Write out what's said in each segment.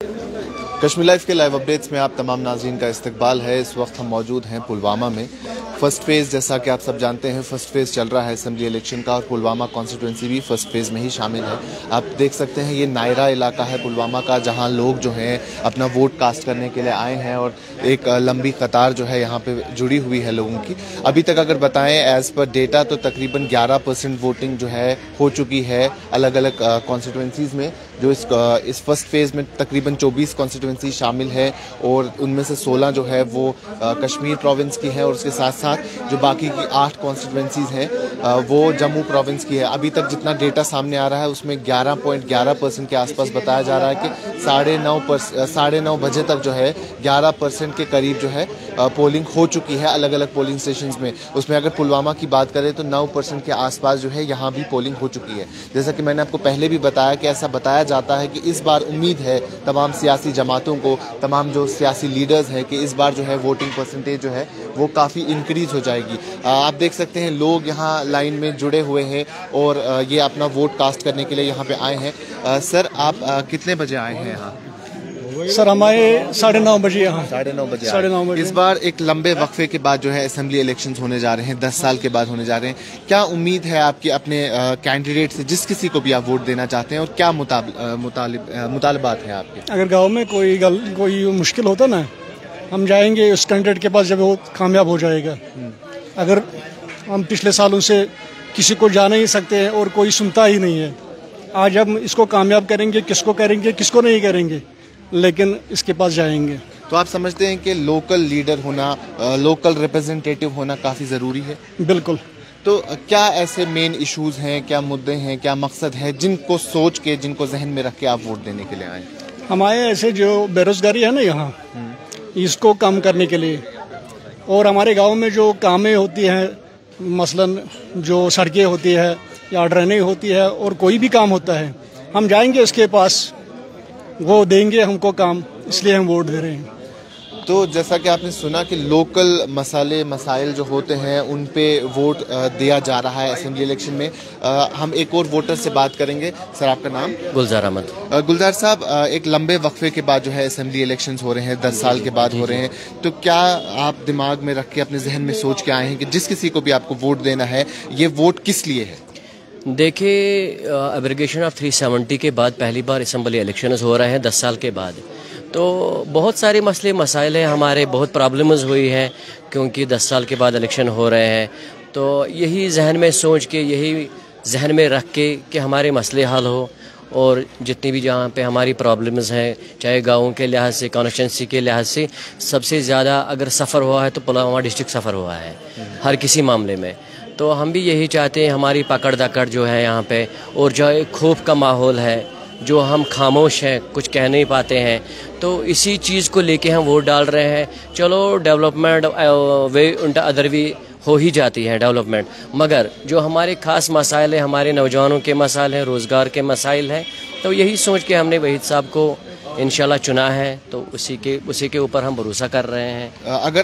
Kashmir live के live updates में आप तमाम नाज़रीन का इस्तकबाल है। इस वक्त हम मौजूद हैं पुलवामा में। फर्स्ट फेज़, जैसा कि आप सब जानते हैं, फर्स्ट फेज़ चल रहा है असेंबली इलेक्शन का और पुलवामा कॉन्स्टिट्यूंसी भी फर्स्ट फेज़ में ही शामिल है। आप देख सकते हैं ये नायरा इलाका है पुलवामा का, जहां लोग जो हैं अपना वोट कास्ट करने के लिए आए हैं और एक लंबी कतार जो है यहाँ पे जुड़ी हुई है लोगों की। अभी तक अगर बताएं एज़ पर डेटा तो तकरीबन 11% वोटिंग जो है हो चुकी है अलग अलग कॉन्स्टिट्यूंसीज़ में। जो इस फर्स्ट फेज़ में तकरीबन 24 कॉन्स्टिट्यूंसी शामिल है और उनमें से 16 जो है वो कश्मीर प्रोविंस की है और उसके साथ साथ जो बाकी की 8 कॉन्स्टिट्यूंसीज़ हैं वो जम्मू प्रोविंस की है। अभी तक जितना डेटा सामने आ रहा है उसमें 11.11% के आसपास बताया जा रहा है कि 9:30 बजे तक जो है 11% के करीब जो है पोलिंग हो चुकी है अलग अलग पोलिंग स्टेशंस में। उसमें अगर पुलवामा की बात करें तो 9% के आसपास जो है यहाँ भी पोलिंग हो चुकी है। जैसा कि मैंने आपको पहले भी बताया कि ऐसा बताया जाता है कि इस बार उम्मीद है तमाम सियासी जमातों को, तमाम जो सियासी लीडर्स हैं, कि इस बार जो है वोटिंग परसेंटेज जो है वो काफ़ी इंक्रीज़ हो जाएगी। आप देख सकते हैं लोग यहाँ लाइन में जुड़े हुए हैं और ये अपना वोट कास्ट करने के लिए यहाँ पे आए हैं। सर, आप कितने बजे आए हैं यहाँ? सर, हमारे 9:30 बजे यहाँ। 9:30 बजे। 9:30 बजे। इस बार एक लंबे वक्फे के बाद जो है असेंबली इलेक्शंस होने जा रहे हैं, 10 साल के बाद होने जा रहे हैं। क्या उम्मीद है आपकी अपने कैंडिडेट से, जिस किसी को भी आप वोट देना चाहते हैं, और क्या मुतालबात हैं आपके? अगर गांव में कोई मुश्किल होता ना, हम जाएंगे उस कैंडिडेट के पास जब वो कामयाब हो जाएगा। अगर हम पिछले सालों से किसी को जा नहीं सकते हैं और कोई सुनता ही नहीं है, आज हम इसको कामयाब करेंगे, किसको करेंगे किसको नहीं करेंगे, लेकिन इसके पास जाएंगे। तो आप समझते हैं कि लोकल लीडर होना, लोकल रिप्रेजेंटेटिव होना काफ़ी ज़रूरी है? बिल्कुल। तो क्या ऐसे मेन इश्यूज़ हैं, क्या मुद्दे हैं, क्या मकसद है जिनको सोच के, जिनको जहन में रख के आप वोट देने के लिए आए? हमारे ऐसे जो बेरोजगारी है ना यहाँ, इसको कम करने के लिए, और हमारे गांव में जो कामें होती हैं, मसलन जो सड़कें होती है या ड्रेनेज होती है और कोई भी काम होता है, हम जाएंगे उसके पास, वो देंगे हमको काम, इसलिए हम वोट दे रहे हैं। तो जैसा कि आपने सुना कि लोकल मसाइल जो होते हैं उन पे वोट दिया जा रहा है असेंबली इलेक्शन में। हम एक और वोटर से बात करेंगे। सर, आपका नाम? गुलजार अहमद। गुलजार साहब, एक लंबे वक्फे के बाद जो है असेंबली इलेक्शंस हो रहे हैं, 10 साल के बाद हो रहे हैं, तो क्या आप दिमाग में रख के, अपने जहन में सोच के आए हैं कि जिस किसी को भी आपको वोट देना है, ये वोट किस लिए है? देखिए, एब्रिगेशन ऑफ 370 के बाद पहली बार असेंबली इलेक्शंस हो रहे हैं 10 साल के बाद। तो बहुत सारे मसले मसाइल हैं, हमारे बहुत प्रॉब्लम्स हुई हैं क्योंकि 10 साल के बाद इलेक्शन हो रहे हैं। तो यही जहन में सोच के, यही जहन में रख के कि हमारे मसले हल हो, और जितनी भी जहाँ पे हमारी प्रॉब्लम्स हैं, चाहे गाँव के लिहाज से, कॉन्स्टिट्यूंसी के लिहाज से, सबसे ज़्यादा अगर सफ़र हुआ है तो पुलवामा डिस्ट्रिक्ट सफ़र हुआ है हर किसी मामले में। तो हम भी यही चाहते हैं, हमारी पकड़ दकड़ जो है यहाँ पे, और जो एक खौफ का माहौल है, जो हम खामोश हैं, कुछ कह नहीं पाते हैं, तो इसी चीज़ को लेके हम वोट डाल रहे हैं। चलो, डेवलपमेंट वे उनका अदर भी हो ही जाती है डेवलपमेंट, मगर जो हमारे ख़ास मसाइल हैं, हमारे नौजवानों के मसाइल हैं, रोज़गार के मसाइल हैं, तो यही सोच के हमने वहीद साहब को इंशाल्लाह चुना है। तो उसी के ऊपर हम भरोसा कर रहे हैं।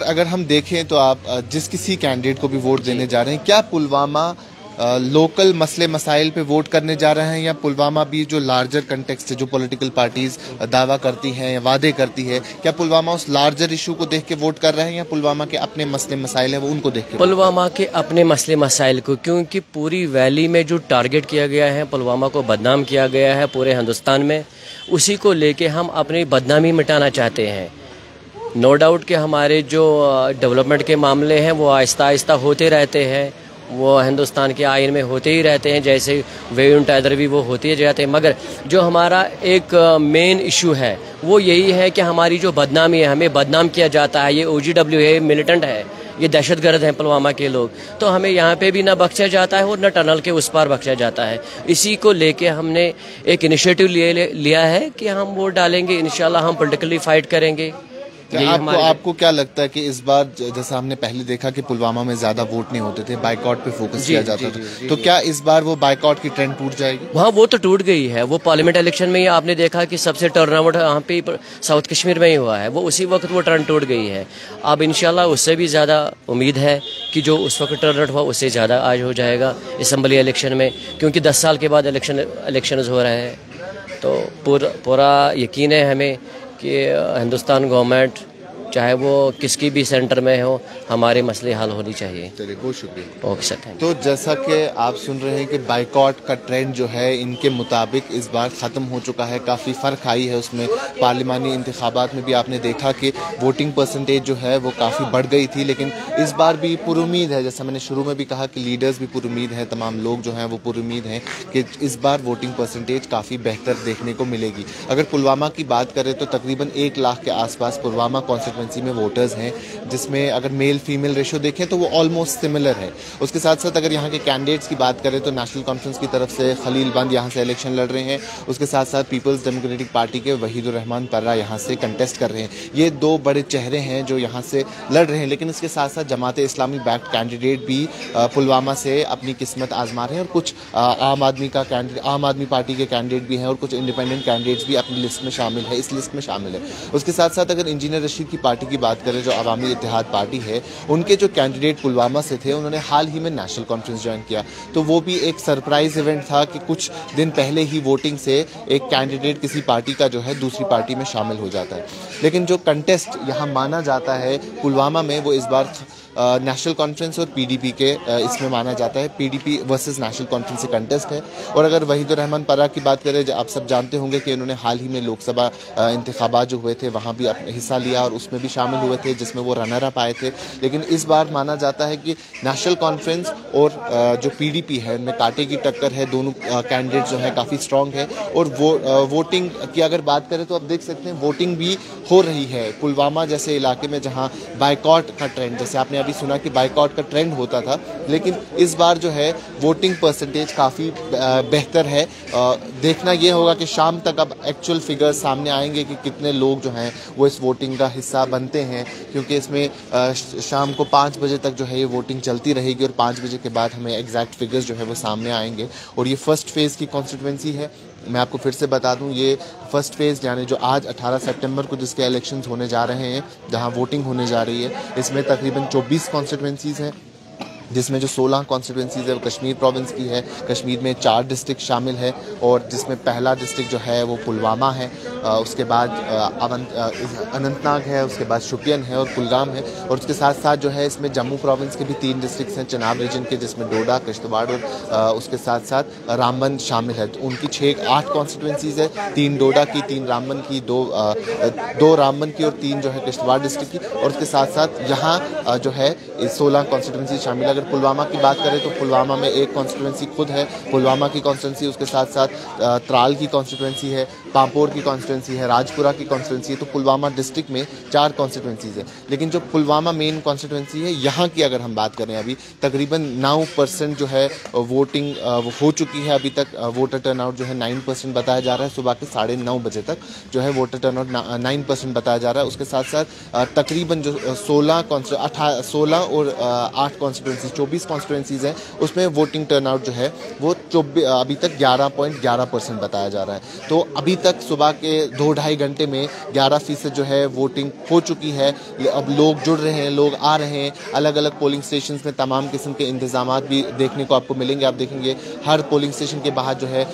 अगर हम देखें तो आप जिस किसी कैंडिडेट को भी वोट देने जा रहे हैं, क्या पुलवामा लोकल मसले मसाइल पे वोट करने जा रहे हैं, या पुलवामा भी जो लार्जर कंटेक्स्ट है, जो पॉलिटिकल पार्टीज दावा करती हैं या वादे करती है, क्या पुलवामा उस लार्जर इशू को देख के वोट कर रहे हैं, या पुलवामा के अपने मसले मसाइल हैं वो उनको देख के? पुलवामा के अपने मसले मसाइल को, क्योंकि पूरी वैली में जो टारगेट किया गया है, पुलवामा को बदनाम किया गया है पूरे हिंदुस्तान में, उसी को लेके हम अपनी बदनामी मिटाना चाहते हैं। नो डाउट कि हमारे जो डेवलपमेंट के मामले हैं वो आहिस्ता आहिस्ता होते रहते हैं, वो हिंदुस्तान के आइन में होते ही रहते हैं, जैसे वे उन टाइदर भी वो होते ही जाते हैं, मगर जो हमारा एक मेन इशू है वो यही है कि हमारी जो बदनामी है, हमें बदनाम किया जाता है। ये OGW है, मिलिटेंट है, ये दहशतगर्द हैं पुलवामा के लोग, तो हमें यहाँ पे भी ना बख्शा जाता है और ना टनल के उस पार बख्शा जाता है। इसी को लेके हमने एक इनिशिएटिव लिया है कि हम वोट डालेंगे, इंशाल्लाह हम पॉलिटिकली फाइट करेंगे। आपको क्या लगता है कि इस बार, जैसा हमने पहले देखा कि पुलवामा में ज्यादा वोट नहीं होते थे, बाइकआउट पे फोकस किया जाता था, तो क्या इस बार वो बाइकआउट की ट्रेंड टूट जाएगी? हाँ, वो तो टूट गई है। वो पार्लियामेंट इलेक्शन में ही आपने देखा कि सबसे टर्नआउट यहाँ पे साउथ कश्मीर में ही हुआ है, वो उसी वक्त वो ट्रेंड टूट गई है। अब इंशाल्लाह उससे भी ज़्यादा उम्मीद है कि जो उस वक्त टर्नआउट हुआ उससे ज़्यादा आज हो जाएगा असेंबली इलेक्शन में, क्योंकि 10 साल के बाद इलेक्शन हो रहे हैं। तो पूरा यकीन है हमें कि हिंदुस्तान गवर्नमेंट चाहे वो किसकी भी सेंटर में हो, हमारे मसले हल होनी चाहिए। चलिए, बहुत शुक्रिया। ओके सर, थैंक तो जैसा कि आप सुन रहे हैं कि बाइकॉट का ट्रेंड जो है इनके मुताबिक इस बार ख़त्म हो चुका है, काफ़ी फ़र्क आई है उसमें। पार्लिमानी इंतखाबात में भी आपने देखा कि वोटिंग परसेंटेज जो है वो काफ़ी बढ़ गई थी, लेकिन इस बार भी पुरुमीद है, जैसा मैंने शुरू में भी कहा कि लीडर्स भी पुरुमीद हैं, तमाम लोग जो हैं वो पुरुमीद हैं कि इस बार वोटिंग परसेंटेज काफ़ी बेहतर देखने को मिलेगी। अगर पुलवामा की बात करें तो तकरीबन 1 लाख के आसपास पुलवामा कॉन्स्टिट्यूंसी में वोटर्स हैं, जिसमें अगर मेल फीमेल रेशो देखें तो वो ऑलमोस्ट सिमिलर है। उसके साथ साथ अगर यहाँ के कैंडिडेट्स की बात करें तो नेशनल कॉन्फ्रेंस की तरफ से खलील बंद यहाँ से इलेक्शन लड़ रहे हैं, उसके साथ साथ पीपल्स डेमोक्रेटिक पार्टी के वहीदुर रहमान पर्रा यहाँ से कंटेस्ट कर रहे हैं। ये 2 बड़े चेहरे हैं जो यहाँ से लड़ रहे हैं, लेकिन इसके साथ साथ जमात इस्लामी बैक्ड कैंडिडेट भी पुलवामा से अपनी किस्मत आजमा रहे हैं, और कुछ आम आदमी पार्टी के कैंडिडेट भी हैं, और कुछ इंडिपेंडेंट कैंडिडेट्स भी अपनी लिस्ट में शामिल है, इस लिस्ट में शामिल है। उसके साथ साथ अगर इंजीनियर रशीद की पार्टी की बात करें, जो अवामी इत्तेहाद पार्टी है, उनके जो कैंडिडेट पुलवामा से थे उन्होंने हाल ही में नेशनल कॉन्फ्रेंस ज्वाइन किया, तो वो भी एक सरप्राइज इवेंट था कि कुछ दिन पहले ही वोटिंग से एक कैंडिडेट किसी पार्टी का जो है दूसरी पार्टी में शामिल हो जाता है। लेकिन जो कंटेस्ट यहाँ माना जाता है पुलवामा में, वो इस बार नेशनल कॉन्फ्रेंस और पीडीपी के इसमें माना जाता है, पीडीपी वर्सेस नेशनल कॉन्फ्रेंस से कंटेस्ट है। और अगर वहीदुर रहमान पर्रा की बात करें, आप सब जानते होंगे कि उन्होंने हाल ही में लोकसभा इंतखाबात जो हुए थे वहाँ भी हिस्सा लिया और उसमें भी शामिल हुए थे, जिसमें वो रनर अप आए थे। लेकिन इस बार माना जाता है कि नेशनल कॉन्फ्रेंस और जो पीडीपी है उनमें कांटे की टक्कर है, दोनों कैंडिडेट जो है काफ़ी स्ट्रॉन्ग है। और वोटिंग की अगर बात करें तो आप देख सकते हैं वोटिंग भी हो रही है पुलवामा जैसे इलाके में, जहाँ बाइकॉट का ट्रेंड, जैसे आपने अभी सुना कि बाइकॉट का ट्रेंड होता था, लेकिन इस बार जो है वोटिंग परसेंटेज काफ़ी बेहतर है। देखना ये होगा कि शाम तक अब एक्चुअल फिगर्स सामने आएंगे कि कितने लोग जो हैं वो इस वोटिंग का हिस्सा बनते हैं, क्योंकि इसमें शाम को 5 बजे तक जो है ये वोटिंग चलती रहेगी, और 5 बजे के बाद हमें एग्जैक्ट फिगर्स जो है वो सामने आएंगे। और ये फर्स्ट फेज़ की कॉन्स्टिट्यूंसी है। मैं आपको फिर से बता दूं, ये फर्स्ट फेज़ यानी जो आज 18 सितंबर को जिसके इलेक्शंस होने जा रहे हैं, जहां वोटिंग होने जा रही है, इसमें तकरीबन 24 कॉन्स्टिट्यूंसीज़ हैं, जिसमें जो 16 कॉन्स्टिट्यूंसीज़ है वो कश्मीर प्रोविंस की है। कश्मीर में 4 डिस्ट्रिक्ट शामिल है, और जिसमें पहला डिस्ट्रिक्ट जो है वो पुलवामा है, उसके बाद अनंतनाग है, उसके बाद शोपियान है और कुलगाम है। और उसके साथ साथ जो है इसमें जम्मू प्रोविंस के भी 3 डिस्ट्रिक्ट्स हैं चनाब रीजन के, जिसमें डोडा, किश्तवाड़ और उसके साथ साथ रामबन शामिल है। तो उनकी 8 कॉन्स्टिट्यूंसीज़ है, 3 डोडा की, 3 रामबन की, 2 रामबन की और 3 जो है किश्तवाड़ डिस्ट्रिक्ट की। और उसके साथ साथ यहाँ जो है 16 कॉन्स्टिट्यूंसी शामिल है। अगर पुलवामा की बात करें तो पुलवामा में एक कॉन्स्टिट्यूंसी खुद है, पुलवामा की कॉन्स्टिट्यूंसी, उसके साथ साथ त्राल की कॉन्स्टिट्यूंसी है, पांपोर की कॉन्स्टिट्यूंसी है, राजपुरा की कॉन्स्टिट्यूंसी है। तो पुलवामा डिस्ट्रिक्ट में 4 कॉन्स्टिट्यूंसीज है। लेकिन जो पुलवामा मेन कॉन्स्टिट्यूंसी है, यहाँ की अगर हम बात करें, अभी तकरीबन 9% जो है वोटिंग हो चुकी है। अभी तक वोटर टर्नआउट जो है 9% बताया जा रहा है। सुबह के 9:30 बजे तक जो है वोटर टर्नआउट 9% बताया जा रहा है। उसके साथ साथ तकरीबन जो 16 और 8 कॉन्स्टिट्यूंसी 24 कॉन्स्टिट्यूंसीज हैं, उसमें वोटिंग टर्नआउट जो है वो अभी तक 11.11% बताया जा रहा है। तो अभी तक सुबह के 2-2.5 घंटे में 11% जो है वोटिंग हो चुकी है। अब लोग जुड़ रहे हैं, लोग आ रहे हैं। अलग अलग पोलिंग स्टेशन में तमाम किस्म के इंतजामात भी देखने को आपको मिलेंगे। आप देखेंगे हर पोलिंग स्टेशन के बाहर जो है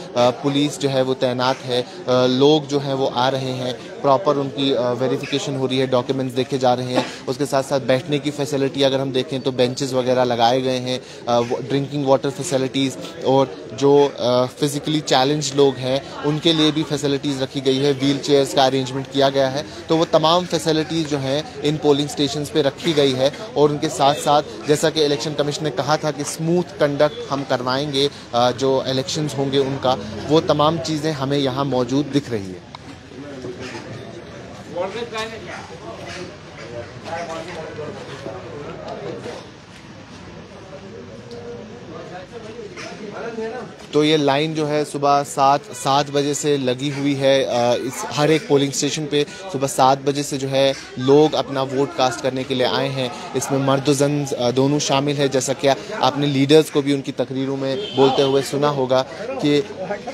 पुलिस जो है वो तैनात है। लोग जो हैं वो आ रहे हैं, प्रॉपर उनकी वेरिफिकेशन हो रही है, डॉक्यूमेंट्स देखे जा रहे हैं। उसके साथ साथ बैठने की फैसिलिटी अगर हम देखें तो बेंचेस वगैरह लगाए गए हैं, ड्रिंकिंग वाटर फैसिलिटीज़, और जो फिज़िकली चैलेंज लोग हैं उनके लिए भी फैसिलिटीज़ रखी गई है। व्हील चेयर्स का अरेंजमेंट किया गया है। तो वो तमाम फैसिलिटीज़ जो हैं इन पोलिंग स्टेशंस पे रखी गई है। और उनके साथ साथ जैसा कि इलेक्शन कमीशन ने कहा था कि स्मूथ कंडक्ट हम करवाएंगे जो इलेक्शंस होंगे उनका, वो तमाम चीज़ें हमें यहाँ मौजूद दिख रही है। तो ये लाइन जो है सुबह 7 बजे से लगी हुई है। इस हर एक पोलिंग स्टेशन पे सुबह 7 बजे से जो है लोग अपना वोट कास्ट करने के लिए आए हैं। इसमें मर्द और जन दोनों शामिल है। जैसा कि आपने लीडर्स को भी उनकी तकरीरों में बोलते हुए सुना होगा कि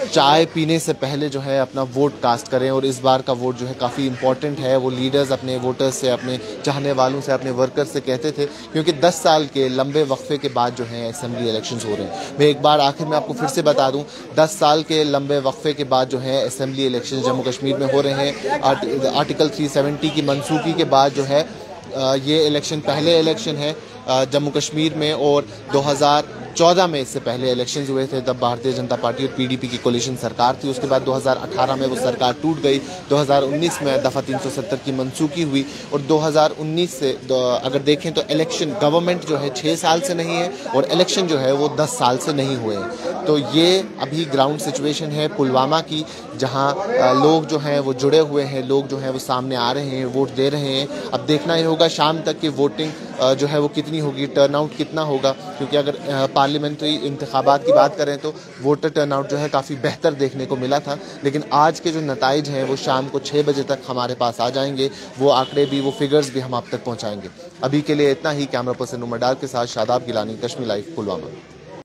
चाय पीने से पहले जो है अपना वोट कास्ट करें। और इस बार का वोट जो है काफ़ी इंपॉर्टेंट है। वो लीडर्स अपने वोटर्स से, अपने चाहने वालों से, अपने वर्कर्स से कहते थे, क्योंकि 10 साल के लंबे वक्फे के बाद जो है असेंबली इलेक्शंस हो रहे हैं। मैं एक बार आखिर में आपको फिर से बता दूं, 10 साल के लंबे वक्फे के बाद जो है असेंबली इलेक्शन जम्मू कश्मीर में हो रहे हैं। आर्टिकल 370 की मनसूखी के बाद जो है ये इलेक्शन पहले इलेक्शन है जम्मू कश्मीर में। और 2014 में इससे पहले इलेक्शंस हुए थे, तब भारतीय जनता पार्टी और पीडीपी की कोलिशन सरकार थी। उसके बाद 2018 में वो सरकार टूट गई। 2019 में दफ़ा 370 की मनसूखी हुई। और 2019 से अगर देखें तो इलेक्शन, गवर्नमेंट जो है 6 साल से नहीं है और इलेक्शन जो है वो 10 साल से नहीं हुए हैं। तो ये अभी ग्राउंड सिचुएशन है पुलवामा की, जहाँ लोग जो हैं वो जुड़े हुए हैं, लोग जो हैं वो सामने आ रहे हैं, वोट दे रहे हैं। अब देखना ही होगा शाम तक कि वोटिंग जो है वो कितनी होगी, टर्नआउट कितना होगा। क्योंकि अगर पार्लियामेंट्री इंतखाबात की बात करें तो वोटर टर्नआउट जो है काफ़ी बेहतर देखने को मिला था। लेकिन आज के जो नताइज हैं वो शाम को 6 बजे तक हमारे पास आ जाएंगे। वो आंकड़े भी, वो फिगर्स भी हम आप तक पहुँचाएंगे। अभी के लिए इतना ही। कैमरा पर्सन उमर डार के साथ शादाब गिलानी, कश्मीर लाइव, पुलवामा।